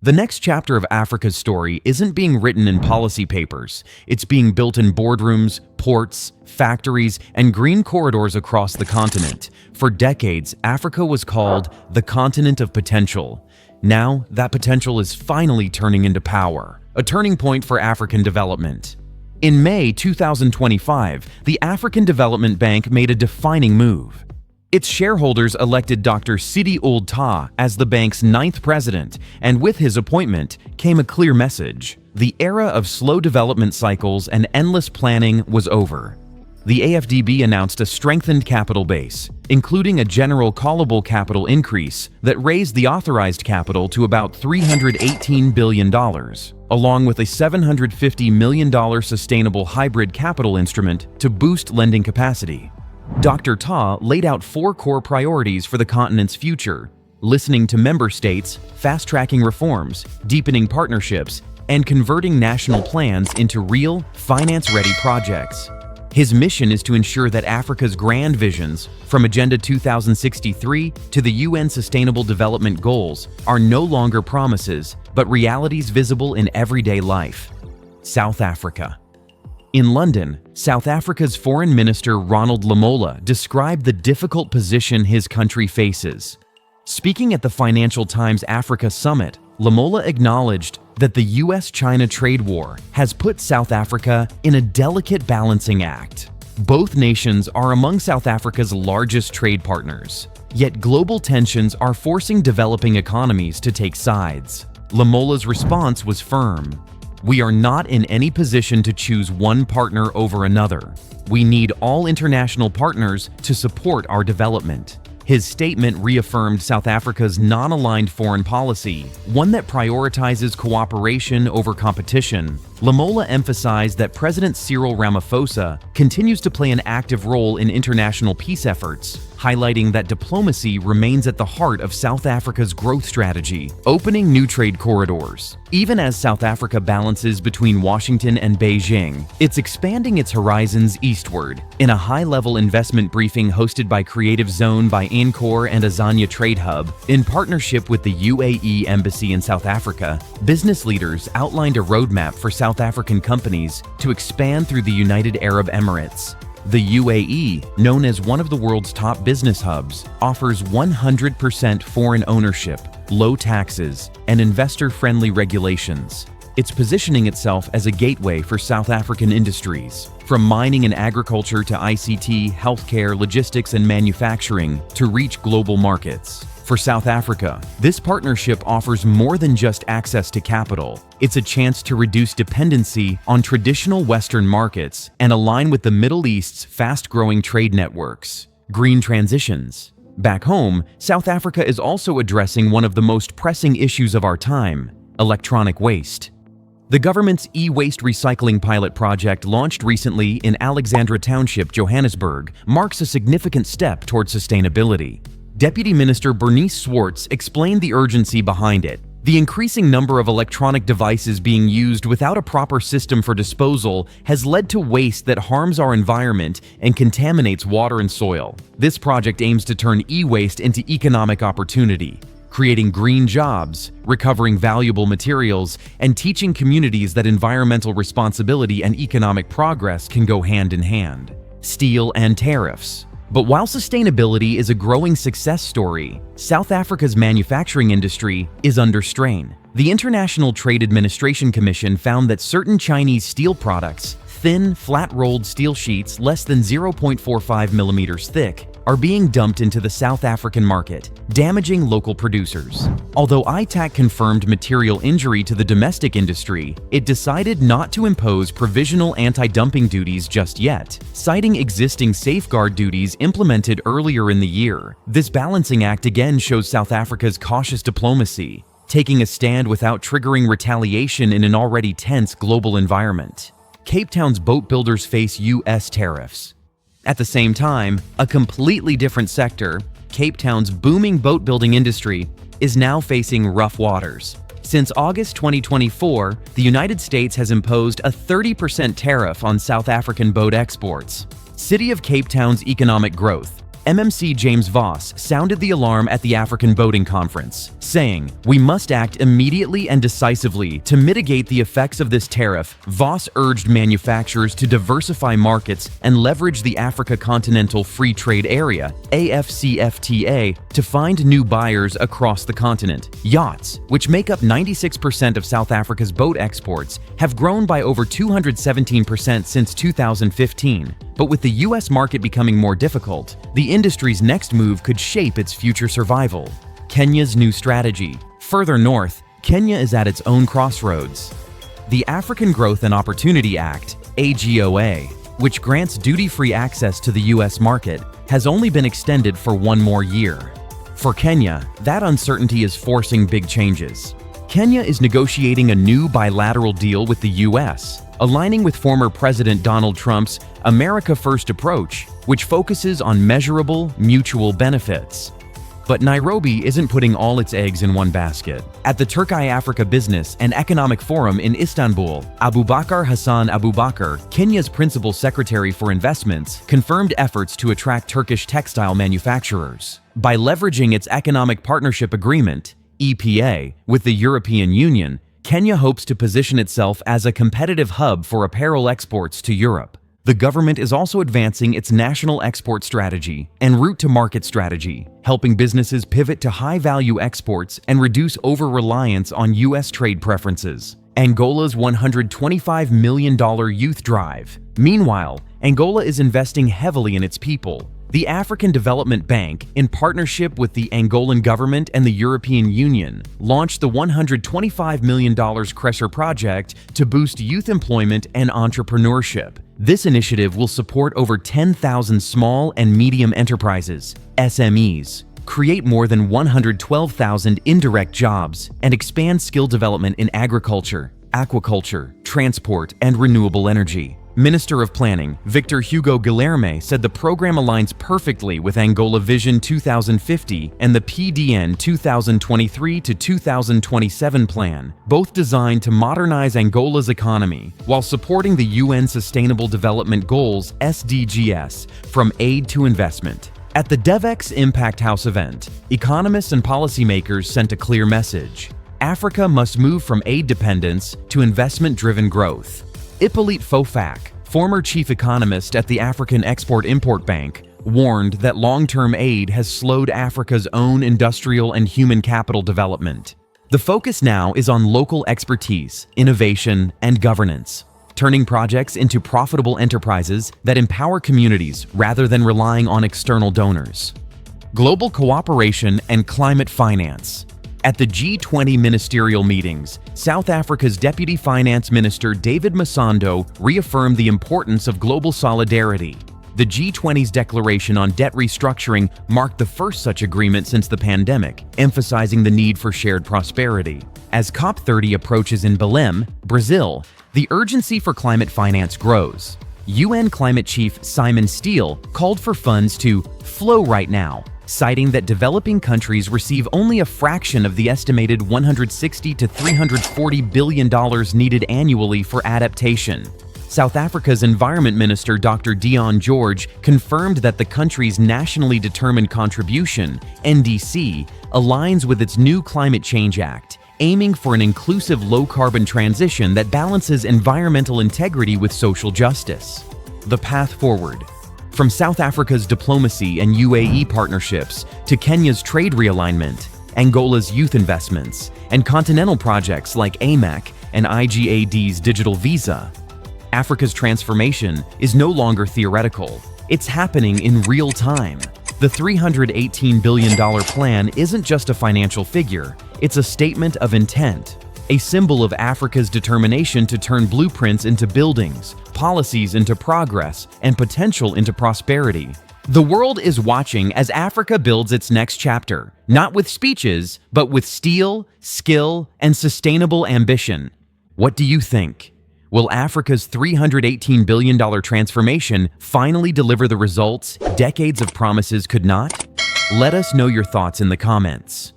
The next chapter of Africa's story isn't being written in policy papers. It's being built in boardrooms, ports, factories, and green corridors across the continent. For decades, Africa was called the continent of potential. Now, that potential is finally turning into power, a turning point for African development. In May 2025, the African Development Bank made a defining move. Its shareholders elected Dr. Sidi Ould Tah as the bank's 9th president, and with his appointment came a clear message. The era of slow development cycles and endless planning was over. The AfDB announced a strengthened capital base, including a general callable capital increase that raised the authorized capital to about $318 billion, along with a $750 million sustainable hybrid capital instrument to boost lending capacity. Dr. Tah laid out 4 core priorities for the continent's future: listening to member states, fast-tracking reforms, deepening partnerships, and converting national plans into real, finance-ready projects. His mission is to ensure that Africa's grand visions, from Agenda 2063 to the UN Sustainable Development Goals, are no longer promises, but realities visible in everyday life. South Africa. In London, South Africa's Foreign Minister Ronald Lamola described the difficult position his country faces. Speaking at the Financial Times Africa Summit, Lamola acknowledged that the US-China trade war has put South Africa in a delicate balancing act. Both nations are among South Africa's largest trade partners, yet global tensions are forcing developing economies to take sides. Lamola's response was firm. "We are not in any position to choose one partner over another. We need all international partners to support our development." His statement reaffirmed South Africa's non-aligned foreign policy, one that prioritizes cooperation over competition. Lamola emphasized that President Cyril Ramaphosa continues to play an active role in international peace efforts, highlighting that diplomacy remains at the heart of South Africa's growth strategy, opening new trade corridors. Even as South Africa balances between Washington and Beijing, it's expanding its horizons eastward. In a high-level investment briefing hosted by Creative Zone by Encore and Azania Trade Hub, in partnership with the UAE Embassy in South Africa, business leaders outlined a roadmap for South African companies to expand through the United Arab Emirates. The UAE, known as one of the world's top business hubs, offers 100% foreign ownership, low taxes, and investor-friendly regulations. It's positioning itself as a gateway for South African industries, from mining and agriculture to ICT, healthcare, logistics, and manufacturing, to reach global markets. For South Africa, this partnership offers more than just access to capital. It's a chance to reduce dependency on traditional Western markets and align with the Middle East's fast-growing trade networks. Green transitions. Back home, South Africa is also addressing one of the most pressing issues of our time: electronic waste. The government's e-waste recycling pilot project, launched recently in Alexandra Township, Johannesburg, marks a significant step toward sustainability. Deputy Minister Bernice Swartz explained the urgency behind it. The increasing number of electronic devices being used without a proper system for disposal has led to waste that harms our environment and contaminates water and soil. This project aims to turn e-waste into economic opportunity, creating green jobs, recovering valuable materials, and teaching communities that environmental responsibility and economic progress can go hand in hand. Steel and tariffs. But while sustainability is a growing success story, South Africa's manufacturing industry is under strain. The International Trade Administration Commission found that certain Chinese steel products, thin, flat-rolled steel sheets less than 0.45 millimeters thick, are being dumped into the South African market, damaging local producers. Although ITAC confirmed material injury to the domestic industry, it decided not to impose provisional anti-dumping duties just yet, citing existing safeguard duties implemented earlier in the year. This balancing act again shows South Africa's cautious diplomacy, taking a stand without triggering retaliation in an already tense global environment. Cape Town's boat builders face US tariffs. At the same time, a completely different sector, Cape Town's booming boat building industry, is now facing rough waters. Since August 2024, the United States has imposed a 30% tariff on South African boat exports. City of Cape Town's economic growth, MMC James Voss sounded the alarm at the African Boating Conference, saying, "We must act immediately and decisively to mitigate the effects of this tariff." Voss urged manufacturers to diversify markets and leverage the Africa Continental Free Trade Area, AfCFTA, to find new buyers across the continent. Yachts, which make up 96% of South Africa's boat exports, have grown by over 217% since 2015. But with the U.S. market becoming more difficult, the industry's next move could shape its future survival. Kenya's new strategy. Further north, Kenya is at its own crossroads. The African Growth and Opportunity Act, AGOA, which grants duty-free access to the U.S. market, has only been extended for one more year. For Kenya, that uncertainty is forcing big changes. Kenya is negotiating a new bilateral deal with the U.S., aligning with former President Donald Trump's America First approach, which focuses on measurable, mutual benefits. But Nairobi isn't putting all its eggs in one basket. At the Turkey-Africa Business and Economic Forum in Istanbul, Abubakar Hassan Abubakar, Kenya's principal secretary for investments, confirmed efforts to attract Turkish textile manufacturers. By leveraging its Economic Partnership Agreement, EPA, with the European Union, Kenya hopes to position itself as a competitive hub for apparel exports to Europe. The government is also advancing its national export strategy and route-to-market strategy, helping businesses pivot to high-value exports and reduce over-reliance on U.S. trade preferences. Angola's $125 million youth drive. Meanwhile, Angola is investing heavily in its people. The African Development Bank, in partnership with the Angolan government and the European Union, launched the $125 million Crescer project to boost youth employment and entrepreneurship. This initiative will support over 10,000 small and medium enterprises, SMEs, create more than 112,000 indirect jobs, and expand skill development in agriculture, aquaculture, transport, and renewable energy. Minister of Planning, Victor Hugo Guilherme, said the program aligns perfectly with Angola Vision 2050 and the PDN 2023 to 2027 plan, both designed to modernize Angola's economy while supporting the UN Sustainable Development Goals (SDGs) from aid to investment. At the DevEx Impact House event, economists and policymakers sent a clear message. Africa must move from aid dependence to investment-driven growth. Hippolyte Fofak, former chief economist at the African Export-Import Bank, warned that long-term aid has slowed Africa's own industrial and human capital development. The focus now is on local expertise, innovation, and governance, turning projects into profitable enterprises that empower communities rather than relying on external donors. Global cooperation and climate finance. At the G20 ministerial meetings, South Africa's Deputy Finance Minister David Masondo reaffirmed the importance of global solidarity. The G20's declaration on debt restructuring marked the first such agreement since the pandemic, emphasizing the need for shared prosperity. As COP30 approaches in Belém, Brazil, the urgency for climate finance grows. UN Climate Chief Simon Steele called for funds to flow right now, citing that developing countries receive only a fraction of the estimated $160 to $340 billion needed annually for adaptation. South Africa's Environment Minister Dr. Dion George confirmed that the country's Nationally Determined Contribution, NDC, aligns with its new Climate Change Act, aiming for an inclusive low-carbon transition that balances environmental integrity with social justice. The path forward. From South Africa's diplomacy and UAE partnerships to Kenya's trade realignment, Angola's youth investments, and continental projects like AMEC and IGAD's digital visa, Africa's transformation is no longer theoretical. It's happening in real time. The $318 billion plan isn't just a financial figure, it's a statement of intent, a symbol of Africa's determination to turn blueprints into buildings, policies into progress, and potential into prosperity. The world is watching as Africa builds its next chapter, not with speeches, but with steel, skill, and sustainable ambition. What do you think? Will Africa's $318 billion transformation finally deliver the results decades of promises could not? Let us know your thoughts in the comments.